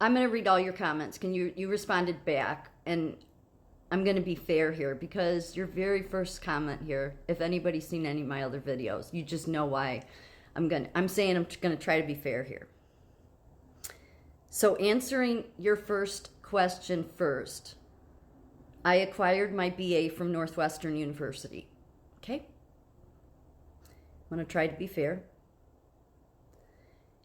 I'm going to read all your comments. Can you responded back, and I'm going to be fair here because your very first comment here, if anybody's seen any of my other videos, you just know why I'm saying I'm going to try to be fair here. So answering your first question first, I acquired my BA from Northwestern University. Okay? I'm going to try to be fair.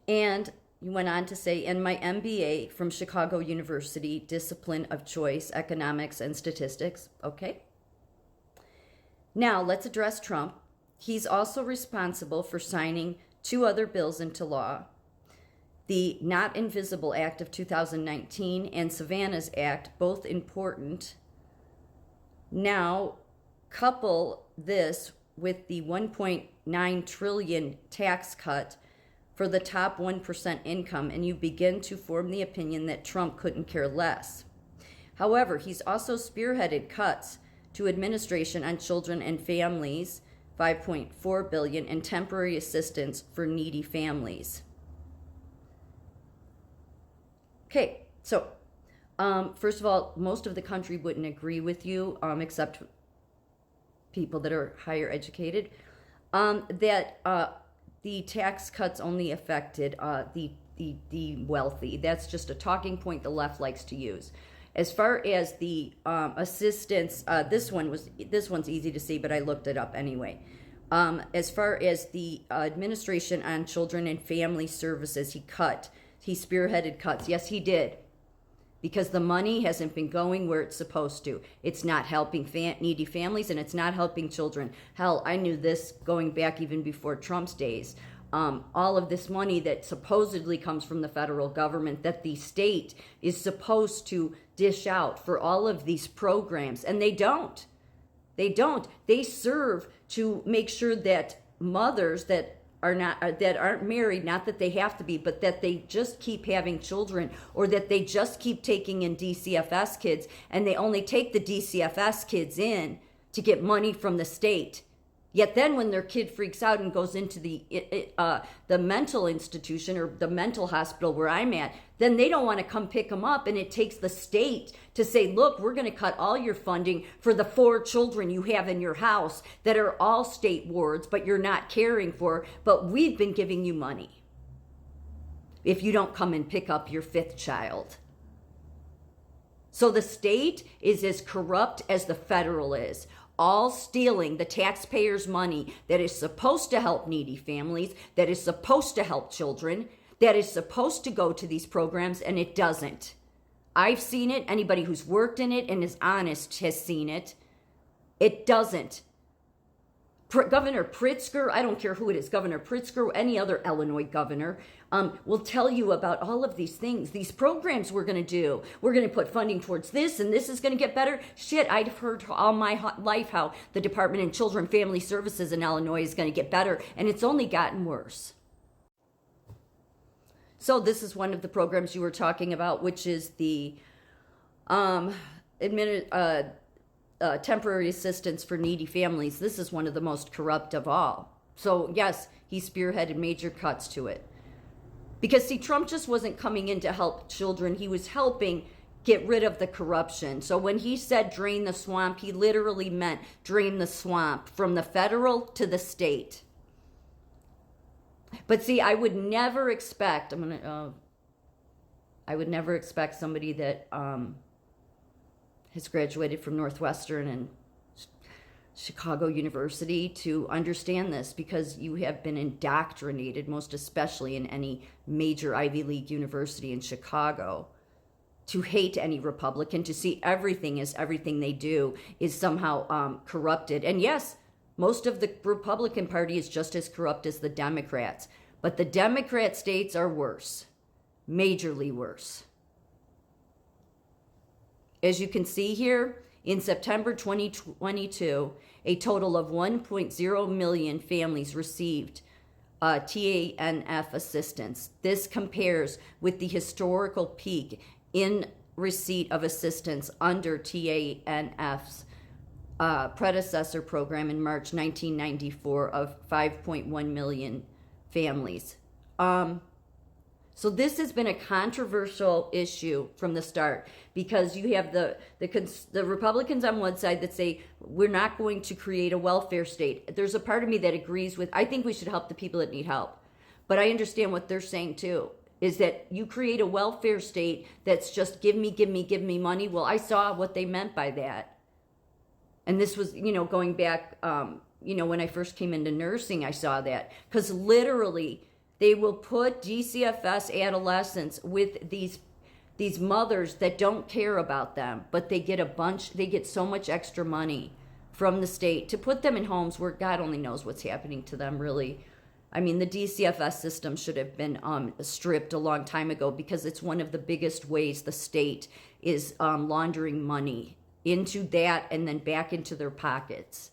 And you went on to say, and my MBA from Chicago University, Discipline of Choice, Economics and Statistics. Okay. Now let's address Trump. He's also responsible for signing two other bills into law. The Not Invisible Act of 2019 and Savannah's Act, both important. Now, couple this with the 1.9 trillion tax cut for the top 1% income, and you begin to form the opinion that Trump couldn't care less. However, he's also spearheaded cuts to administration on children and families, 5.4 billion, and temporary assistance for needy families. Okay, so first of all, most of the country wouldn't agree with you, except people that are higher educated, that the tax cuts only affected the wealthy. That's just a talking point the left likes to use. As far as the assistance, this one's easy to see, but I looked it up anyway. As far as the administration on children and family services, he spearheaded cuts. Yes, he did. Because the money hasn't been going where it's supposed to. It's not helping needy families, and it's not helping children. Hell, I knew this going back even before Trump's days. All of this money that supposedly comes from the federal government that the state is supposed to dish out for all of these programs, and they don't. They don't. They serve to make sure that mothers that aren't married, not that they have to be, but that they just keep having children, or that they just keep taking in DCFS kids, and they only take the DCFS kids in to get money from the state. Yet then when their kid freaks out and goes into the mental institution or the mental hospital where I'm at, then they don't want to come pick them up, and it takes the state to say, look, we're going to cut all your funding for the 4 children you have in your house that are all state wards, but you're not caring for, but we've been giving you money if you don't come and pick up your 5th child. So the state is as corrupt as the federal is, all stealing the taxpayers' money that is supposed to help needy families, that is supposed to help children, that is supposed to go to these programs, and it doesn't. I've seen it. Anybody who's worked in it and is honest has seen it. It doesn't. Governor Pritzker, I don't care who it is, Governor Pritzker, any other Illinois governor, will tell you about all of these things, these programs we're going to do. We're going to put funding towards this, and this is going to get better. Shit, I've heard all my life how the Department of Children and Family Services in Illinois is going to get better, and it's only gotten worse. So this is one of the programs you were talking about, which is the temporary assistance for needy families. This is one of the most corrupt of all. So yes, he spearheaded major cuts to it. Because see, Trump just wasn't coming in to help children. He was helping get rid of the corruption. So when he said drain the swamp, he literally meant drain the swamp from the federal to the state. But see, I would never expect somebody that has graduated from Northwestern and Chicago University to understand this, because you have been indoctrinated, most especially in any major Ivy League university in Chicago, to hate any Republican, to see everything as everything they do is somehow corrupted. And yes, most of the Republican Party is just as corrupt as the Democrats, but the Democrat states are worse, majorly worse. As you can see here, in September 2022, a total of 1.0 million families received TANF assistance. This compares with the historical peak in receipt of assistance under TANF's predecessor program in March 1994 of 5.1 million families. So this has been a controversial issue from the start, because you have the Republicans on one side that say we're not going to create a welfare state. There's a part of me that agrees with, I think we should help the people that need help. But I understand what they're saying too, is that you create a welfare state that's just give me money. Well, I saw what they meant by that. And this was, going back, when I first came into nursing, I saw that. Because literally, they will put DCFS adolescents with these mothers that don't care about them, but they get so much extra money from the state to put them in homes where God only knows what's happening to them, really. I mean, the DCFS system should have been stripped a long time ago, because it's one of the biggest ways the state is laundering money into that and then back into their pockets.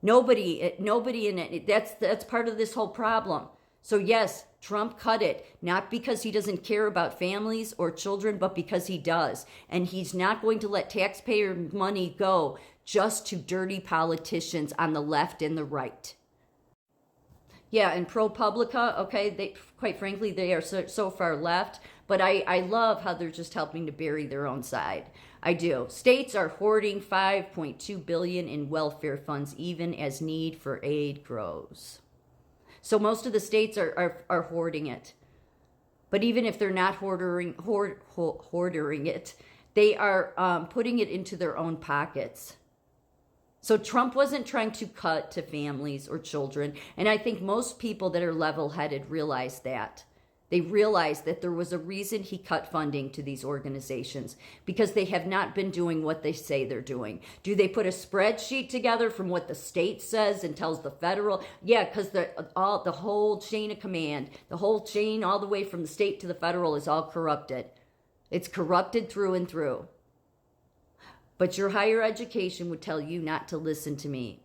Nobody in it. That's part of this whole problem. So yes, Trump cut it, not because he doesn't care about families or children, but because he does. And he's not going to let taxpayer money go just to dirty politicians on the left and the right. Yeah, and ProPublica, okay, quite frankly, they are so far left, but I love how they're just helping to bury their own side. I do. States are hoarding $5.2 billion in welfare funds, even as need for aid grows. So most of the states are hoarding it. But even if they're not hoarding it, they are putting it into their own pockets. So Trump wasn't trying to cut to families or children. And I think most people that are level-headed realize that. They realize that there was a reason he cut funding to these organizations, because they have not been doing what they say they're doing. Do they put a spreadsheet together from what the state says and tells the federal? Yeah, because the whole chain of command, the whole chain all the way from the state to the federal is all corrupted. It's corrupted through and through. But your higher education would tell you not to listen to me.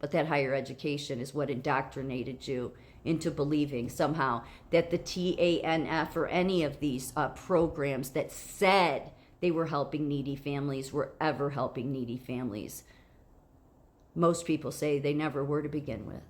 But that higher education is what indoctrinated you into believing somehow that the TANF or any of these programs that said they were helping needy families were ever helping needy families. Most people say they never were to begin with.